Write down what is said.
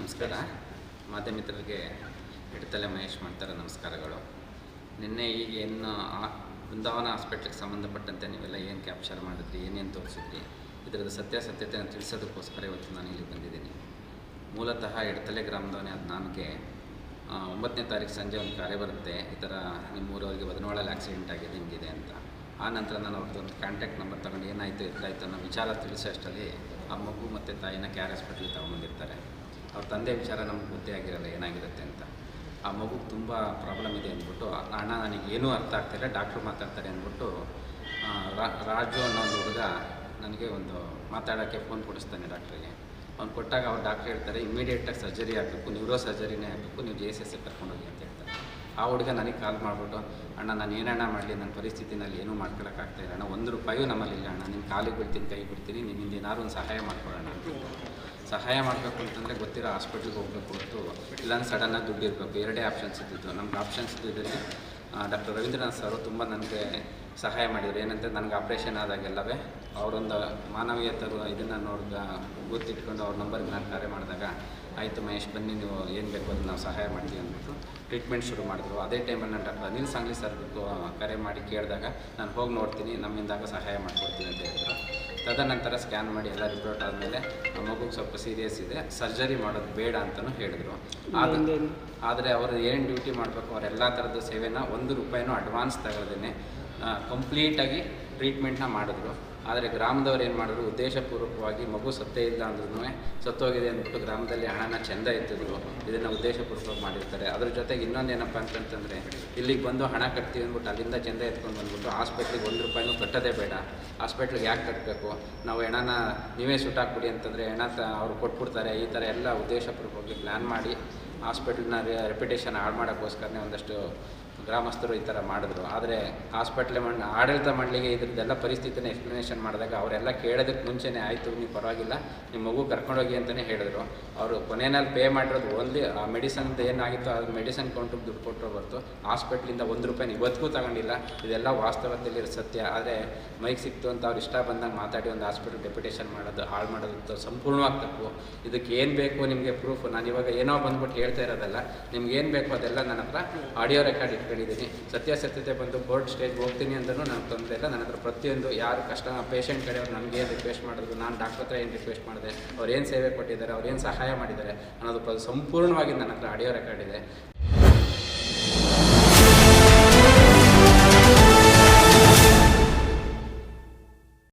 ನಮಸ್ಕಾರ. ಮಾಧ್ಯಮಿತ್ರರಿಗೆ ಹಿಡತಲೆ ಮಹೇಶ್ ಮಾಡ್ತಾರೆ ನಮಸ್ಕಾರಗಳು. ನಿನ್ನೆ ಈಗ ಏನು ಬೃಂದಾವನ ಹಾಸ್ಪಿಟ್ಲಿಗೆ ಸಂಬಂಧಪಟ್ಟಂತೆ ನೀವೆಲ್ಲ ಏನು ಕ್ಯಾಪ್ಚರ್ ಮಾಡಿದ್ರಿ, ಏನೇನು ತೋರಿಸಿದ್ರಿ, ಇದರದ ಸತ್ಯಾಸತ್ಯತೆಯನ್ನು ತಿಳಿಸೋದಕ್ಕೋಸ್ಕರ ಇವತ್ತು ನಾನು ಇಲ್ಲಿ ಬಂದಿದ್ದೀನಿ. ಮೂಲತಃ ಹಿಡತಲೆ ಗ್ರಾಮದವನೇ ಅದು. ನನಗೆ 9ನೇ ತಾರೀಕು ಸಂಜೆ ಒಂದು ಕಾರ್ಯ ಬರುತ್ತೆ, ಈ ಥರ ನಿಮ್ಮೂರವರಿಗೆ ಬದನವಾಳಲ್ಲಿ ಆಕ್ಸಿಡೆಂಟ್ ಆಗಿದೆ ಹಿಂಗಿದೆ ಅಂತ. ಆ ನಂತರ ನಾನು ಅವ್ರದ್ದು ಒಂದು ಕಾಂಟ್ಯಾಕ್ಟ್ ನಂಬರ್ ತೊಗೊಂಡು ಏನಾಯಿತು ಇರ್ತಾಯಿತ್ತು ಅನ್ನೋ ವಿಚಾರ ತಿಳಿಸೋ ಅಷ್ಟರಲ್ಲಿ ಆ ಮಗು ಮತ್ತು ತಾಯಿನ ಕ್ಯಾರ್ ಹಾಸ್ಪಿಟ್ಲಿಗೆ ತೊಗೊಂಬಂದಿರ್ತಾರೆ. ಅವ್ರ ತಂದೆ ವಿಚಾರ ನಮ್ಗೆ ಗೊತ್ತೇ ಆಗಿರಲ್ಲ ಏನಾಗಿರುತ್ತೆ ಅಂತ. ಆ ಮಗುಗೆ ತುಂಬ ಪ್ರಾಬ್ಲಮ್ ಇದೆ ಅಂದ್ಬಿಟ್ಟು, ಅಣ್ಣ ನನಗೇನೂ ಅರ್ಥ ಆಗ್ತಾಯಿಲ್ಲ, ಡಾಕ್ಟ್ರು ಮಾತಾಡ್ತಾರೆ ಅಂದ್ಬಿಟ್ಟು ರಾಜು ಅನ್ನೋ ಒಂದು ಹುಡುಗ ನನಗೆ ಒಂದು ಮಾತಾಡೋಕ್ಕೆ ಫೋನ್ ಕೊಡಿಸ್ತಾನೆ ಡಾಕ್ಟ್ರಿಗೆ. ಅವ್ನು ಕೊಟ್ಟಾಗ ಅವ್ರು ಡಾಕ್ಟ್ರ್ ಹೇಳ್ತಾರೆ, ಇಮಿಡಿಯೇಟಾಗಿ ಸರ್ಜರಿ ಆಗಬೇಕು, ನ್ಯೂರೋ ಸರ್ಜರಿನೇ ಆಗಬೇಕು, ನೀವು JSS ಕರ್ಕೊಂಡೋಗಿ ಅಂತ ಹೇಳ್ತಾರೆ. ಆ ಹುಡುಗ ನನಗೆ ಕಾಲ್ ಮಾಡಿಬಿಟ್ಟು, ಅಣ್ಣ ನಾನು ಏನಣ್ಣ ಮಾಡಲಿ, ನನ್ನ ಪರಿಸ್ಥಿತಿನಲ್ಲಿ ಏನೂ ಮಾಡ್ಕೊಳಕ್ಕಾಗ್ತಾಯಿಲ್ಲ ಅಣ್ಣ, ₹1 ನಮ್ಮಲ್ಲಿಲ್ಲ ಅಣ್ಣ, ನಿಮ್ಮ ಕಾಲಿಗೆ ಬಿಡ್ತೀನಿ, ಕೈ ಬಿಡ್ತೀನಿ, ನಿಮ್ಮಿಂದ ಏನಾದ್ರು ಒಂದು ಸಹಾಯ ಮಾಡ್ಕೊಳ್ಳೋಣ ಅಂತ. ಸಹಾಯ ಮಾಡಬೇಕು ಅಂತಂದರೆ ಗೊತ್ತಿರೋ ಹಾಸ್ಪಿಟ್ಲಿಗೆ ಹೋಗಬೇಕು ಹೊರತು ಇಲ್ಲಾಂದ್ರೆ ಸಡನ್ನಾಗಿ ದುಡ್ಡು ಇರಬೇಕು. ಎರಡೇ ಆಪ್ಷನ್ಸ್ ಇದ್ದಿದ್ದು. ನಮ್ಗೆ ಆಪ್ಷನ್ಸ್ ಇದ್ದಿದ್ದರಿಂದ ಡಾಕ್ಟರ್ ರವೀಂದ್ರನಾಥ್ ಸರ್ ತುಂಬ ನನಗೆ ಸಹಾಯ ಮಾಡಿದರು. ಏನಂತ ನನಗೆ ಆಪ್ರೇಷನ್ ಆದಾಗೆಲ್ಲವೇ ಅವರೊಂದು ಮಾನವೀಯತರು ಇದನ್ನು ಗೊತ್ತಿಟ್ಕೊಂಡು ಅವ್ರ ನಂಬರ್ಗೆ ನಾನು ಕರೆ ಮಾಡಿದಾಗ, ಆಯಿತು ಮಹೇಶ್ ಬನ್ನಿ, ನೀವು ಏನು ಬೇಕು ಅದು ನಾವು ಸಹಾಯ ಮಾಡ್ತೀವಿ ಅಂದ್ಬಿಟ್ಟು ಟ್ರೀಟ್ಮೆಂಟ್ ಶುರು ಮಾಡಿದ್ರು. ಅದೇ ಟೈಮಲ್ಲಿ ನಾನು ಡಾಕ್ಟರ್ ಅನಿಲ್ ಸಾಂಗ್ಲಿ ಸರ್ ಕರೆ ಮಾಡಿ ಕೇಳಿದಾಗ, ನಾನು ಹೋಗಿ ನೋಡ್ತೀನಿ, ನಮ್ಮಿಂದಾಗ ಸಹಾಯ ಮಾಡಿಕೊಡ್ತೀನಿ ಅಂತ ಹೇಳಿದ್ರು. ತದನಂತರ ಸ್ಕ್ಯಾನ್ ಮಾಡಿ ಎಲ್ಲ ರಿಪೋರ್ಟ್ ಆದಮೇಲೆ ಆ ಮಗುಗೆ ಸ್ವಲ್ಪ ಸೀರಿಯಸ್ ಇದೆ, ಸರ್ಜರಿ ಮಾಡೋದು ಬೇಡ ಅಂತಲೂ ಹೇಳಿದ್ರು. ಆದರೆ ಅವರು ಏನು ಡ್ಯೂಟಿ ಮಾಡಬೇಕು ಅವರೆಲ್ಲ ಥರದ ಸೇವೆನ ₹1 ಅಡ್ವಾನ್ಸ್ ತಗೊಳ್ದೇನೆ ಕಂಪ್ಲೀಟಾಗಿ ಟ್ರೀಟ್ಮೆಂಟ್ನ ಮಾಡಿದ್ರು. ಆದರೆ ಗ್ರಾಮದವ್ರು ಏನು ಮಾಡಿದ್ರು, ಉದ್ದೇಶಪೂರ್ವಕವಾಗಿ ಮಗು ಸತ್ತೇ ಇಲ್ಲ ಅಂದ್ರೂ ಸತ್ತೋಗಿದೆ ಅಂದ್ಬಿಟ್ಟು ಗ್ರಾಮದಲ್ಲಿ ಹಣನ ಚೆಂದ ಎತ್ತಿದ್ರು. ಇದನ್ನು ಉದ್ದೇಶಪೂರ್ವಕವಾಗಿ ಮಾಡಿರ್ತಾರೆ. ಅದ್ರ ಜೊತೆಗೆ ಇನ್ನೊಂದು ಏನಪ್ಪ ಅಂತಂತಂದರೆ, ಇಲ್ಲಿಗೆ ಬಂದು ಹಣ ಕಟ್ತೀವಿ ಅಂದ್ಬಿಟ್ಟು ಅಲ್ಲಿಂದ ಚೆಂದ ಎತ್ಕೊಂಡು ಬಂದ್ಬಿಟ್ಟು ಹಾಸ್ಪಿಟ್ಲಿಗೆ ₹1 ಕಟ್ಟೋದೇ ಬೇಡ, ಹಾಸ್ಪಿಟ್ಲಿಗೆ ಯಾಕೆ ಕಟ್ಟಬೇಕು, ನಾವು ಹೆಣನ ನೀವೇ ಸುಟ್ಟಾಕ್ಬಿಡಿ ಅಂತಂದರೆ ಹೆಣ ಅವ್ರು ಕೊಟ್ಬಿಡ್ತಾರೆ. ಈ ಥರ ಎಲ್ಲ ಉದ್ದೇಶಪೂರ್ವಕವಾಗಿ ಪ್ಲ್ಯಾನ್ ಮಾಡಿ ಹಾಸ್ಪಿಟ್ಲನ್ನ ರೆಪ್ಯುಟೇಷನ್ ಹಾಳು ಮಾಡೋಕ್ಕೋಸ್ಕರನೇ ಒಂದಷ್ಟು ಗ್ರಾಮಸ್ಥರು ಈ ಥರ ಮಾಡಿದ್ರು. ಆದರೆ ಆಡಳಿತ ಮಂಡಳಿಗೆ ಇದ್ರದ್ದೆಲ್ಲ ಪರಿಸ್ಥಿತಿನ ಎಕ್ಸ್ಪ್ಲನೇಷನ್ ಮಾಡಿದಾಗ ಅವರೆಲ್ಲ ಕೇಳೋದಕ್ಕೆ ಮುಂಚೆನೇ, ಆಯಿತು ನೀವು ಪರವಾಗಿಲ್ಲ, ನಿಮ್ಮ ಮಗು ಕರ್ಕೊಂಡೋಗಿ ಅಂತಲೇ ಹೇಳಿದ್ರು. ಅವರು ಕೊನೆಯಲ್ಲಿ ಪೇ ಮಾಡಿರೋದು ಓನ್ಲಿ ಆ ಮೆಡಿಸನ್ದು ಏನಾಗಿತ್ತು ಅದು ಮೆಡಿಸನ್ ಕೌಂಟ್ರಿಗೆ ದುಡ್ಡು ಕೊಟ್ಟರು ಹೊರತು ಹಾಸ್ಪಿಟ್ಲಿಂದ ₹1 ಇವತ್ತಿಗೂ ತಗೊಂಡಿಲ್ಲ. ಇದೆಲ್ಲ ವಾಸ್ತವತೆಯಲ್ಲಿ ಸತ್ಯ. ಆದರೆ ಮೈಕ್ ಸಿಕ್ತು ಅಂತ ಅವ್ರು ಇಷ್ಟ ಬಂದಂಗೆ ಮಾತಾಡಿ ಒಂದು ಹಾಸ್ಪಿಟಲ್ ಡೆಪ್ಯುಟೇಷನ್ ಮಾಡೋದು, ಹಾಳು ಮಾಡೋದು ಸಂಪೂರ್ಣವಾಗಿ ತಪ್ಪು. ಇದಕ್ಕೆ ಏನು ಬೇಕು ನಿಮಗೆ ಪ್ರೂಫ್, ನಾನು ಇವಾಗ ಏನೋ ಬಂದ್ಬಿಟ್ಟು ಹೇಳ್ತಾ ಇರೋದಲ್ಲ, ನಿಮ್ಗೆ ಏನು ಬೇಕು ಅದೆಲ್ಲ ನನ್ನ ಹತ್ರ ಆಡಿಯೋ ರೆಕಾರ್ಡ್ ಇಟ್ಕೊಂಡಿದ್ದೀನಿ. ಸತ್ಯಾಸತ್ಯತೆ ಬಂದು ಕೋರ್ಟ್ ಸ್ಟೇಜ್ಗೆ ಹೋಗ್ತೀನಿ ಅಂದರೂ ನನಗೆ ತೊಂದರೆ ಇಲ್ಲ. ನನ್ನ ಹತ್ರ ಪ್ರತಿಯೊಂದು ಯಾರು ಪೇಷಂಟ್ ಕಡೆಯವ್ರು ನನಗೇನು ರಿಕ್ವೆಸ್ಟ್ ಮಾಡಿದ್ರು, ನಾನು ಡಾಕ್ಟ್ರ್ ಹತ್ರ ಏನು ರಿಕ್ವೆಸ್ಟ್ ಮಾಡಿದೆ, ಅವ್ರು ಏನು ಸೇವೆ ಕೊಟ್ಟಿದ್ದಾರೆ, ಅವ್ರು ಏನು ಸಹಾಯ ಮಾಡಿದ್ದಾರೆ ಅನ್ನೋದು ಸಂಪೂರ್ಣವಾಗಿ ನನ್ನ ಹತ್ರ ಆಡಿಯೋ ರೆಕಾರ್ಡ್ ಇದೆ.